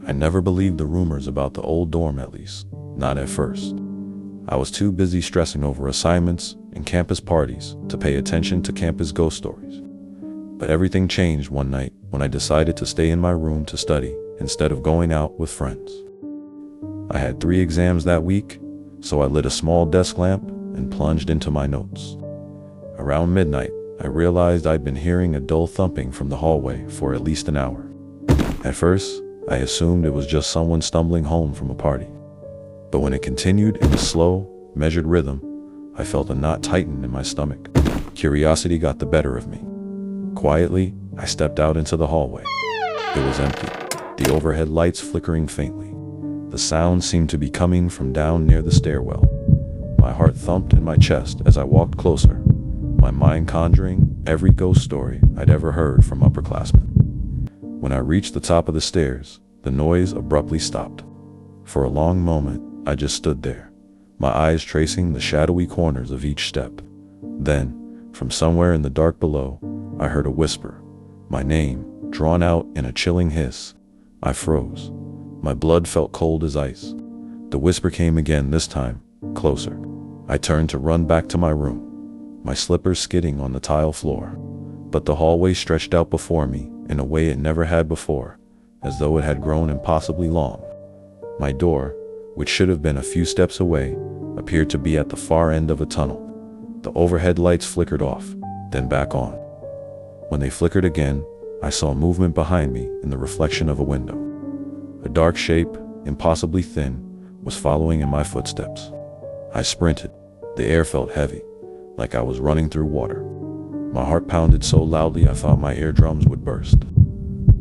I never believed the rumors about the old dorm, at least, not at first. I was too busy stressing over assignments and campus parties to pay attention to campus ghost stories. But everything changed one night when I decided to stay in my room to study instead of going out with friends. I had 3 exams that week, so I lit a small desk lamp and plunged into my notes. Around midnight, I realized I'd been hearing a dull thumping from the hallway for at least an hour. At first, I assumed it was just someone stumbling home from a party. But when it continued in a slow, measured rhythm, I felt a knot tighten in my stomach. Curiosity got the better of me. Quietly, I stepped out into the hallway. It was empty, the overhead lights flickering faintly. The sound seemed to be coming from down near the stairwell. My heart thumped in my chest as I walked closer, my mind conjuring every ghost story I'd ever heard from upperclassmen. When I reached the top of the stairs, the noise abruptly stopped. For a long moment, I just stood there, my eyes tracing the shadowy corners of each step. Then, from somewhere in the dark below, I heard a whisper, my name, drawn out in a chilling hiss. I froze. My blood felt cold as ice. The whisper came again, this time, closer. I turned to run back to my room, my slippers skidding on the tile floor. But the hallway stretched out before me in a way it never had before, as though it had grown impossibly long. My door, which should have been a few steps away, appeared to be at the far end of a tunnel. The overhead lights flickered off, then back on. When they flickered again, I saw movement behind me in the reflection of a window. A dark shape, impossibly thin, was following in my footsteps. I sprinted. The air felt heavy, like I was running through water. My heart pounded so loudly I thought my eardrums would burst.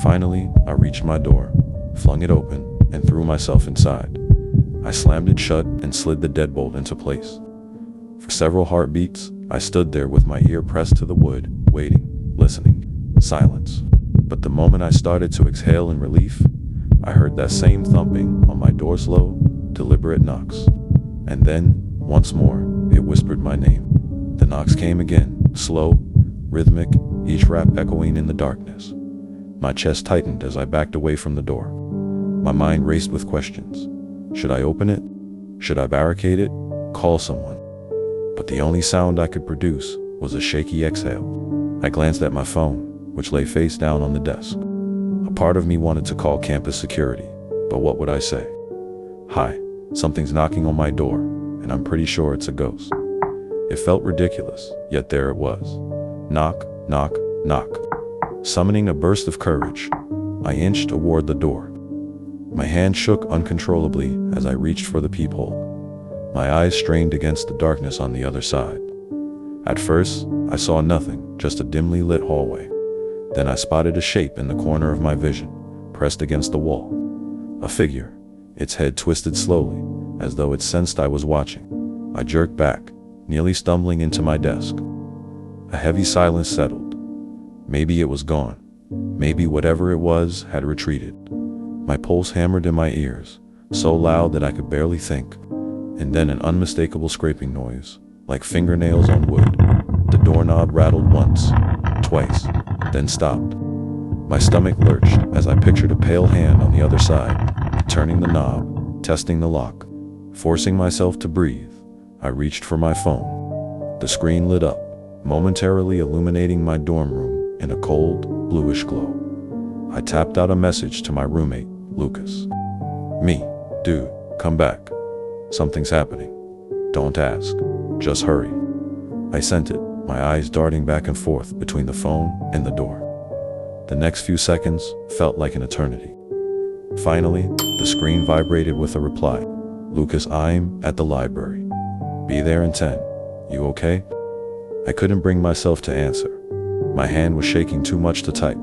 Finally, I reached my door, flung it open, and threw myself inside. I slammed it shut and slid the deadbolt into place. For several heartbeats, I stood there with my ear pressed to the wood, waiting, listening. Silence. But the moment I started to exhale in relief, I heard that same thumping on my door's low, deliberate knocks. And then, once more, it whispered my name. The knocks came again, slow, rhythmic, each rap echoing in the darkness. My chest tightened as I backed away from the door. My mind raced with questions. Should I open it? Should I barricade it? Call someone? But the only sound I could produce was a shaky exhale. I glanced at my phone, which lay face down on the desk. A part of me wanted to call campus security, but what would I say? Hi, something's knocking on my door, and I'm pretty sure it's a ghost. It felt ridiculous, yet there it was. Knock, knock, knock. Summoning a burst of courage, I inched toward the door. My hand shook uncontrollably as I reached for the peephole. My eyes strained against the darkness on the other side. At first, I saw nothing, just a dimly lit hallway. Then I spotted a shape in the corner of my vision, pressed against the wall. A figure, its head twisted slowly, as though it sensed I was watching. I jerked back, nearly stumbling into my desk. A heavy silence settled. Maybe it was gone. Maybe whatever it was had retreated. My pulse hammered in my ears, so loud that I could barely think. And then an unmistakable scraping noise, like fingernails on wood. The doorknob rattled once, twice, then stopped. My stomach lurched as I pictured a pale hand on the other side, turning the knob, testing the lock. Forcing myself to breathe, I reached for my phone. The screen lit up, momentarily illuminating my dorm room in a cold, bluish glow. I tapped out a message to my roommate, Lucas. Me, dude, come back. Something's happening. Don't ask. Just hurry. I sent it, my eyes darting back and forth between the phone and the door. The next few seconds felt like an eternity. Finally, the screen vibrated with a reply. Lucas, I'm at the library. Be there in 10. You okay? I couldn't bring myself to answer. My hand was shaking too much to type.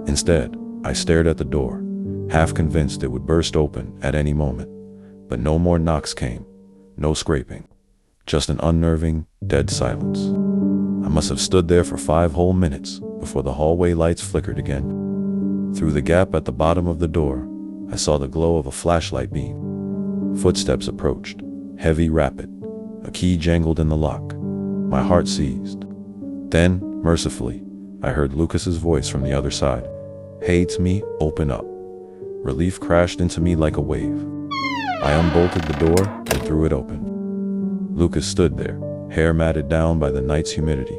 Instead, I stared at the door, half convinced it would burst open at any moment. But no more knocks came, no scraping, just an unnerving, dead silence. I must have stood there for 5 whole minutes before the hallway lights flickered again. Through the gap at the bottom of the door, I saw the glow of a flashlight beam. Footsteps approached, heavy, rapid. A key jangled in the lock. My heart seized. Then, mercifully, I heard Lucas's voice from the other side. Hey, it's me, open up. Relief crashed into me like a wave. I unbolted the door and threw it open. Lucas stood there, hair matted down by the night's humidity,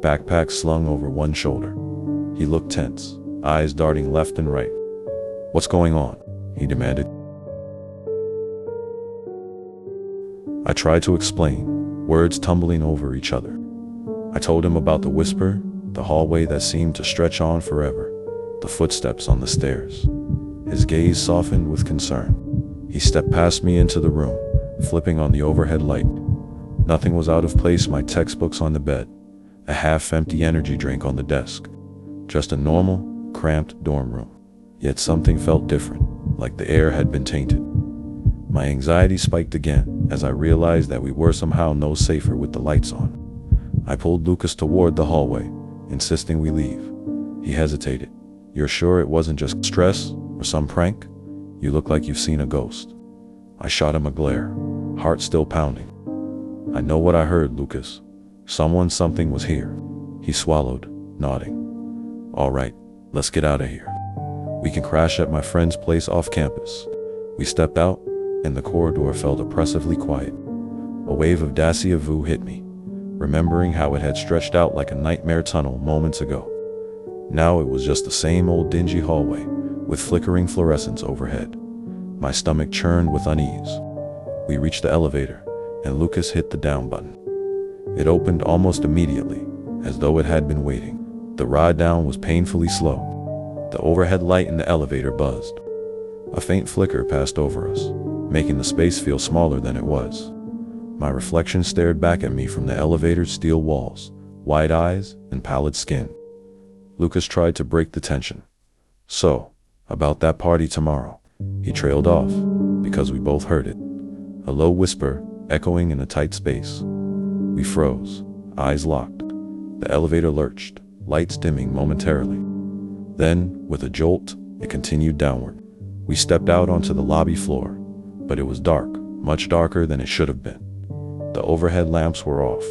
backpack slung over one shoulder. He looked tense, eyes darting left and right. "What's going on?" he demanded. I tried to explain, words tumbling over each other. I told him about the whisper, the hallway that seemed to stretch on forever, the footsteps on the stairs. His gaze softened with concern. He stepped past me into the room, flipping on the overhead light. Nothing was out of place: my textbooks on the bed, a half-empty energy drink on the desk. Just a normal, cramped dorm room. Yet something felt different, like the air had been tainted. My anxiety spiked again as I realized that we were somehow no safer with the lights on. I pulled Lucas toward the hallway, insisting we leave. He hesitated. "You're sure it wasn't just stress or some prank? You look like you've seen a ghost." I shot him a glare, heart still pounding. "I know what I heard, Lucas. Something was here." He swallowed, nodding. "All right, let's get out of here. We can crash at my friend's place off campus." We stepped out, and the corridor felt oppressively quiet. A wave of déjà vu hit me, remembering how it had stretched out like a nightmare tunnel moments ago. Now it was just the same old dingy hallway, with flickering fluorescence overhead. My stomach churned with unease. We reached the elevator, and Lucas hit the down button. It opened almost immediately, as though it had been waiting. The ride down was painfully slow. The overhead light in the elevator buzzed. A faint flicker passed over us, making the space feel smaller than it was. My reflection stared back at me from the elevator's steel walls, wide eyes and pallid skin. Lucas tried to break the tension. "So, about that party tomorrow." He trailed off, because we both heard it. A low whisper, echoing in a tight space. We froze, eyes locked. The elevator lurched, lights dimming momentarily. Then, with a jolt, it continued downward. We stepped out onto the lobby floor, but it was dark, much darker than it should have been. The overhead lamps were off.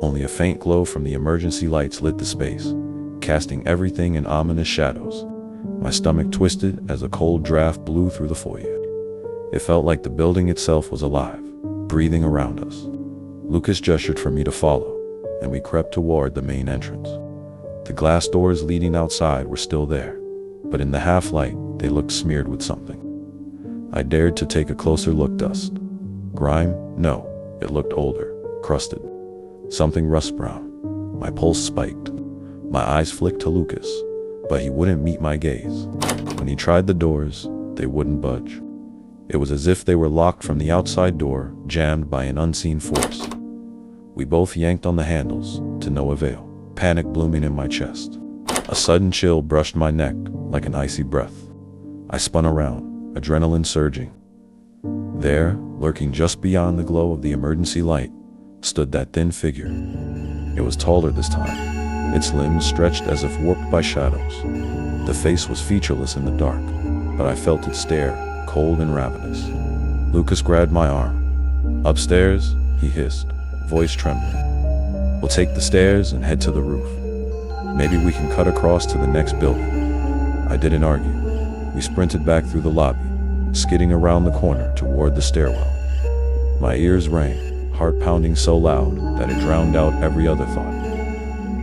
Only a faint glow from the emergency lights lit the space, casting everything in ominous shadows. My stomach twisted as a cold draft blew through the foyer. It felt like the building itself was alive, breathing around us. Lucas gestured for me to follow, and we crept toward the main entrance. The glass doors leading outside were still there, but in the half-light, they looked smeared with something. I dared to take a closer look. Dust. Grime? No, it looked older, crusted. Something rust brown. My pulse spiked. My eyes flicked to Lucas, but he wouldn't meet my gaze. When he tried the doors, they wouldn't budge. It was as if they were locked from the outside door, jammed by an unseen force. We both yanked on the handles, to no avail, panic blooming in my chest. A sudden chill brushed my neck, like an icy breath. I spun around, adrenaline surging. There, lurking just beyond the glow of the emergency light, stood that thin figure. It was taller this time, its limbs stretched as if warped by shadows. The face was featureless in the dark, but I felt it stare, cold and ravenous. Lucas grabbed my arm. "Upstairs," he hissed, voice trembling. "We'll take the stairs and head to the roof. Maybe we can cut across to the next building." I didn't argue. We sprinted back through the lobby, skidding around the corner toward the stairwell. My ears rang, heart pounding so loud that it drowned out every other thought.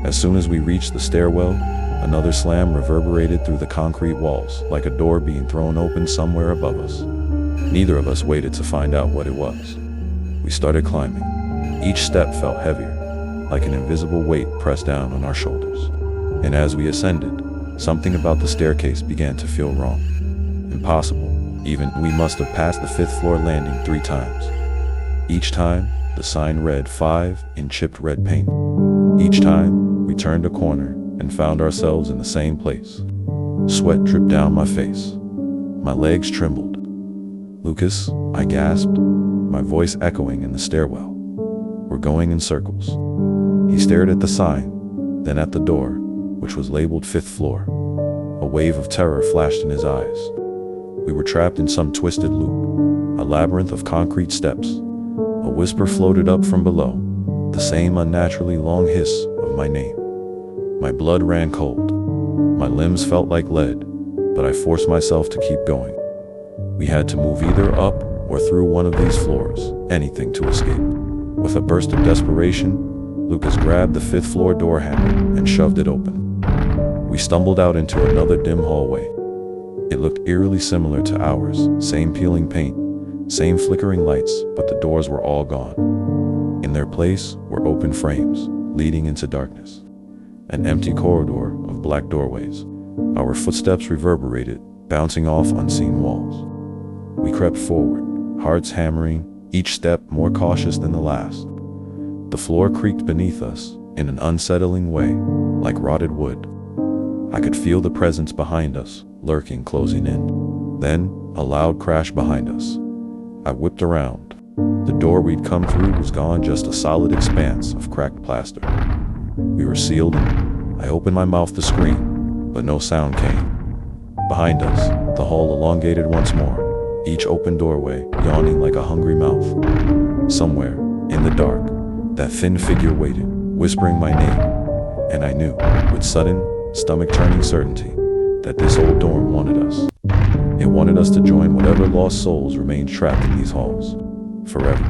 As soon as we reached the stairwell, another slam reverberated through the concrete walls, like a door being thrown open somewhere above us. Neither of us waited to find out what it was. We started climbing. Each step felt heavier, like an invisible weight pressed down on our shoulders. And as we ascended, something about the staircase began to feel wrong. Impossible. Even we must have passed the 5th floor landing 3 times. Each time, the sign read 5 in chipped red paint. Each time, we turned a corner and found ourselves in the same place. Sweat dripped down my face. My legs trembled. "Lucas," I gasped, my voice echoing in the stairwell. "We're going in circles." He stared at the sign, then at the door, which was labeled 5th floor. A wave of terror flashed in his eyes. We were trapped in some twisted loop, a labyrinth of concrete steps. A whisper floated up from below, the same unnaturally long hiss of my name. My blood ran cold. My limbs felt like lead, but I forced myself to keep going. We had to move either up or through one of these floors, anything to escape. With a burst of desperation, Lucas grabbed the fifth-floor door handle and shoved it open. We stumbled out into another dim hallway. It looked eerily similar to ours, same peeling paint, same flickering lights, but the doors were all gone. In their place were open frames, leading into darkness. An empty corridor of black doorways. Our footsteps reverberated, bouncing off unseen walls. We crept forward, hearts hammering, each step more cautious than the last. The floor creaked beneath us in an unsettling way, like rotted wood. I could feel the presence behind us, lurking, closing in. Then, a loud crash behind us. I whipped around. The door we'd come through was gone, just a solid expanse of cracked plaster. We were sealed in. I opened my mouth to scream, but no sound came. Behind us, the hall elongated once more, each open doorway yawning like a hungry mouth. Somewhere, in the dark, that thin figure waited, whispering my name, and I knew, with sudden, stomach-turning certainty, that this old dorm wanted us. It wanted us to join whatever lost souls remained trapped in these halls, forever.